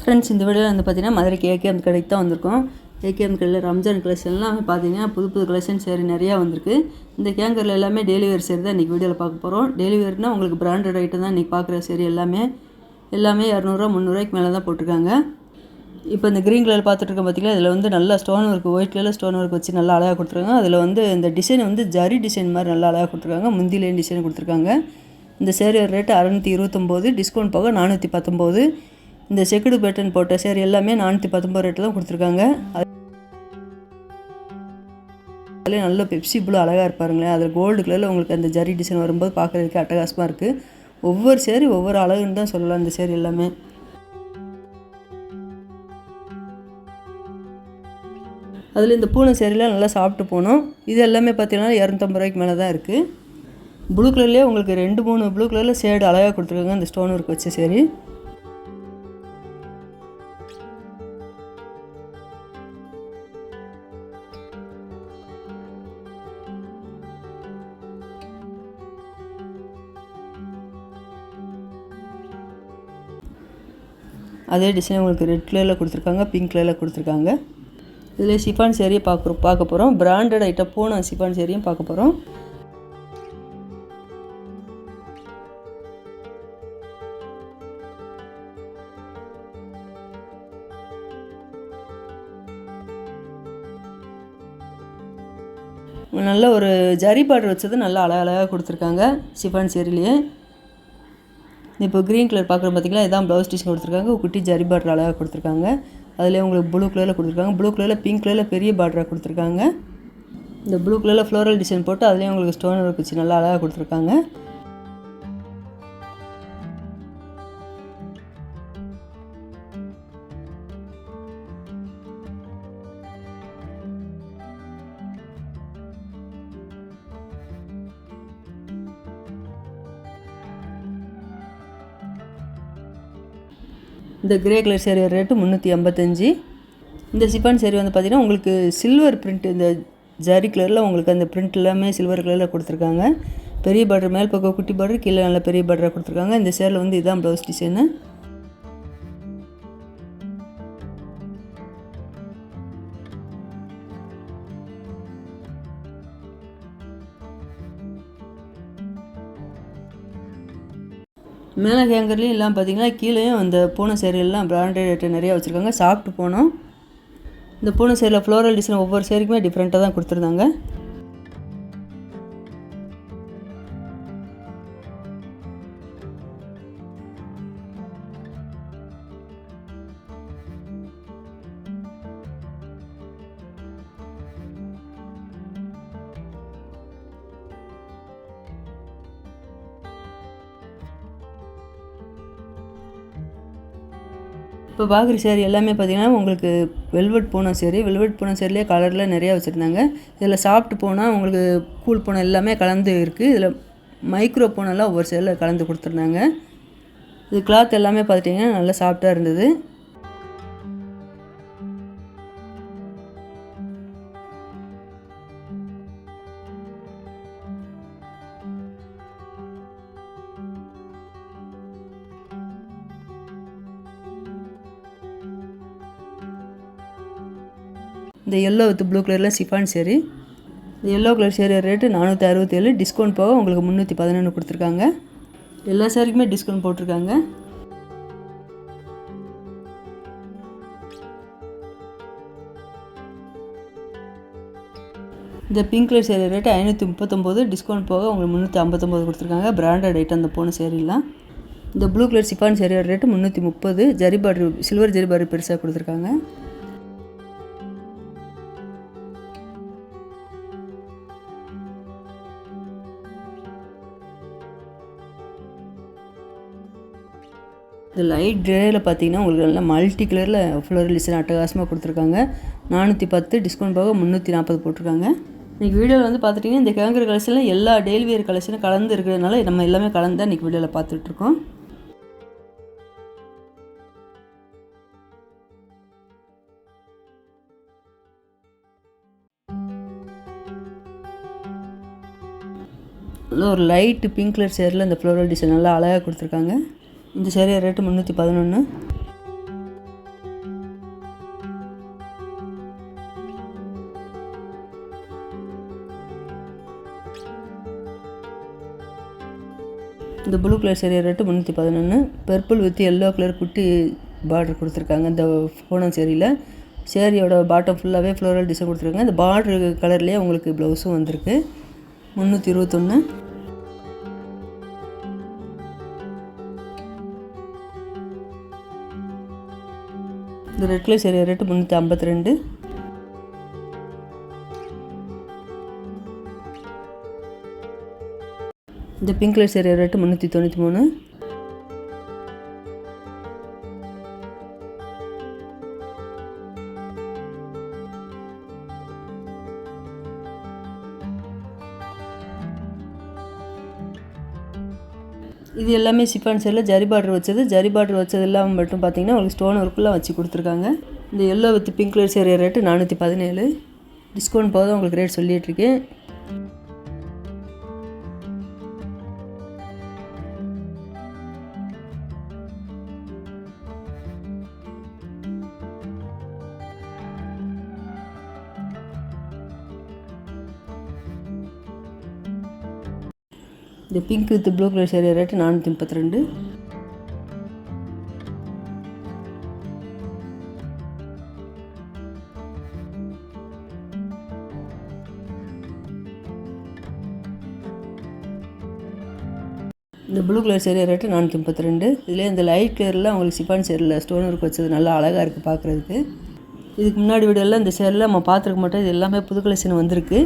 Friends, இந்த வீடியோவில் வந்து பார்த்தீங்கன்னா மதுரைக்கு ஏகேஎம் கடைக்கு தான் வந்திருக்கோம். ஏகேஎம் கடையில் ரம்ஜான் கலெக்ஷன் எல்லாமே பார்த்தீங்கன்னா புது புது கலெக்ஷன் சேரீ நிறையா வந்திருக்கு. இந்த கேங்கரில் எல்லாமே டெய்லி வேர் சேரீ தான் இன்றைக்கி வீடியோவில் பார்க்க போகிறோம். டெய்லி வேர்னால் உங்களுக்கு பிராண்டட் ஐட்டம் தான் இன்றைக்கி பார்க்குற சேரீ எல்லாமே 200 300 மேலே தான் போட்டிருக்காங்க. இப்போ இந்த க்ரீன் கலர் பார்த்துட்ருக்கோம் பார்த்தீங்களா, இதில் வந்து நல்லா ஸ்டோன் ஒர்க், ஒயிட் கலரில் ஸ்டோன் ஒர்க் வச்சு நல்லா அழகாக கொடுத்துருக்காங்க. அதில் வந்து இந்த டிசைன் வந்து ஜரி டிசைன் மாதிரி நல்லா அழகாக கொடுத்துருக்காங்க. முந்திலேயும் டிசைன் கொடுத்துருக்காங்க. இந்த சேரீ ரேட்டு 629, டிஸ்கவுண்ட் போக 419. இந்த செக்குடு பேட்டன் போட்ட சேரீ எல்லாமே 419 ரேட்டில் தான் கொடுத்துருக்காங்க. அதில் நல்ல பெப்சி ப்ளூ அழகாக இருப்பாருங்களேன். அதில் கோல்டு கலரில் உங்களுக்கு அந்த ஜரி டிசைன் வரும்போது பார்க்குறதுக்கு அட்டகாசமாக இருக்குது. ஒவ்வொரு சேரீ ஒவ்வொரு அழகுன்னு தான் சொல்லலாம். இந்த சேரீ எல்லாமே அதில் இந்த பூனை சேரீலாம் நல்லா சாப்பிட்டு போனோம். இது எல்லாமே பார்த்தீங்கன்னா 250 மேலே தான் இருக்குது. ப்ளூ கலர்லேயே உங்களுக்கு 2-3 ப்ளூ கலரில் ஷேடு அழகாக கொடுத்துருக்காங்க. இந்த ஸ்டோன் ஒர்க் வச்ச சேரீ அதே டிசைன் உங்களுக்கு ரெட் கலரில் கொடுத்துருக்காங்க, பிங்க் கலரில் கொடுத்துருக்காங்க. இதில் சிஃபான் சேரீயை பார்க்க போகிறோம். பிராண்டட் ஐட்டம் பூனை சிஃபான் சேரீயும் பார்க்க போகிறோம். நல்ல ஒரு ஜரி பார்டர் வச்சது நல்லா அழகாக கொடுத்துருக்காங்க சிஃபான் சேரீலேயே. இப்போ க்ரீன் கலர் பார்க்குறோம் பார்த்தீங்களா, இதான் ப்ளவுஸ் டிசைன் கொடுத்துருக்காங்க. குட்டி ஜரி பார்டர் அழகாக கொடுத்துருக்காங்க. அதில் உங்களுக்கு ப்ளூ கலரில் கொடுத்துருக்காங்க. ப்ளூ கலரில் பிங்க் கலரில் பெரிய பார்டராக கொடுத்துருக்காங்க. இந்த ப்ளூ கலரில் ஃப்ளோரல் டிசைன் போட்டு அதுலேயும் உங்களுக்கு ஸ்டோன் ஒர்க் வச்சு நல்லா அழகாக கொடுத்துருக்காங்க. இந்த கிரே கலர் சேரீ ரேட்டு 385. இந்த சிஃபான் சேரீ வந்து பார்த்திங்கன்னா உங்களுக்கு சில்வர் பிரிண்ட், இந்த ஜரி கலரில் உங்களுக்கு அந்த பிரிண்ட் எல்லாமே சில்வர் கலரில் கொடுத்துருக்காங்க. பெரிய பார்டர் மேல் பக்கம் குட்டி பார்டர், கீழே நல்ல பெரிய பார்டராக கொடுத்துருக்காங்க. இந்த சேரில் வந்து இதுதான் ப்ளவுஸ் டிசைனு. மேலே ஹேங்கர்லேயும் எல்லாம் பார்த்தீங்கன்னா கீழேயும் அந்த பூனை சேரீலாம் பிராண்டட் ஐட்டம் நிறையா வச்சுருக்காங்க. சாப்பிட்டு போனோம். இந்த பூனை சேரில் ஃப்ளோரல் டிசைன் ஒவ்வொரு சேரீக்குமே டிஃப்ரெண்ட்டாக தான் கொடுத்துருந்தாங்க. இப்போ பார்க்குற சேரீ எல்லாமே பார்த்திங்கன்னா உங்களுக்கு வெல்வெட் பூனை சேரீ. வெல்வெட் பூனை சேரீலேயே கலரில் நிறையா வச்சுருந்தாங்க. இதில் சாப்பிட்டு போனால் உங்களுக்கு கூல் பூனை எல்லாமே கலந்து இருக்குது. இதில் மைக்ரோ பூனைலாம் ஒவ்வொரு சேரில் கலந்து கொடுத்துருந்தாங்க. இது கிளாத் எல்லாமே பார்த்திங்கன்னா நல்லா சாஃப்டாக இருந்தது. இந்த எல்லோ வித் ப்ளூ கலரில் சிஃபான் சேரீ. இந்த yellow colour sari rate 467, discount போக உங்களுக்கு 311 கொடுத்துருக்காங்க. எல்லா சேரீக்குமே டிஸ்கவுண்ட் போட்டிருக்காங்க. இந்த pink colour sari rate 539, discount போக உங்களுக்கு 359 கொடுத்துருக்காங்க. பிராண்டட் ஐட்டம் அந்த போன சேரீலாம். இந்த blue colour chiffon sari rate 330, zari border silver zari border பெருசாக கொடுத்துருக்காங்க. இந்த லைட் க்ரேயில் பார்த்தீங்கன்னா உங்களுக்கு நல்லா மல்டி கலரில் ஃப்ளோரல் டிசைன் அட்டகாசமாக கொடுத்துருக்காங்க. 410, டிஸ்கவுண்ட் போக 340 போட்டிருக்காங்க. இன்றைக்கி வீடியோவில் வந்து பார்த்துட்டிங்கன்னா இந்த கேங்கர் கலெக்ஷனில் எல்லா டெய்லி வேர் கலெக்ஷனும் கலந்து இருக்கிறதுனால நம்ம எல்லாமே கலந்து தான் இன்றைக்கி வீடியோவில் பார்த்துட்ருக்கோம். நல்ல ஒரு லைட்டு பிங்க் கலர் சேரில் இந்த ஃப்ளோரல் டிசைன் நல்லா அழகாக கொடுத்துருக்காங்க. இந்த சேரீ ரேட்டு 311. இந்த blue colour sari rate 311. Purple with yellow colour குட்டி பார்டர் கொடுத்துருக்காங்க இந்த பூனம் சேரீயில். சேரீயோட பாட்டம் ஃபுல்லாகவே ஃப்ளோரல் டிசைன் கொடுத்துருக்காங்க. இந்த பார்டர் கலர்லேயே உங்களுக்கு ப்ளவுஸும் வந்திருக்கு. 321. இந்த ரெட் கலர் சேரீ ரேட்டு 352. இந்த பிங்க் கலர் சேரீ ரேட்டு 393. இது எல்லாமே சிஃபான் சேரில் ஜரி பார்டர் வச்சது. ஜரி பார்டர் வச்சது எல்லாம் மட்டும் பார்த்தீங்கன்னா உங்களுக்கு ஸ்டோன் ஒர்க்கெலாம் வச்சு கொடுத்துருக்காங்க. இந்த yellow with pink colour sari rate 417. Discount போதும் உங்களுக்கு ரேட் சொல்லிகிட்ருக்கேன். இந்த pink with blue colour sari rate 432. இந்த ப்ளூ கலர் சேரீ ரேட்டு 432. இதில் இந்த லைட் கலரில் உங்களுக்கு சிஃபான் சேரில் ஸ்டோன் ஒர்க் வச்சது நல்லா அழகாக இருக்குது பார்க்குறதுக்கு. இதுக்கு முன்னாடி வீடியோவில் இந்த சேரில் நம்ம பார்த்துருக்க மாட்டோம். இது எல்லாமே புது கலெக்ஷன் வந்திருக்கு.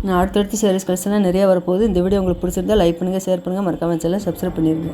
நான் அடுத்தடுத்து சாரீஸ் கலெக்ஷனாக நிறையா வரப்போகுது. இந்த வீடியோ உங்களுக்கு பிடிச்சிருந்தா லைக் பண்ணுங்கள், ஷேர் பண்ணுங்கள், மறக்காமல் சேனலை சப்ஸ்கிரைப் பண்ணிடுங்க.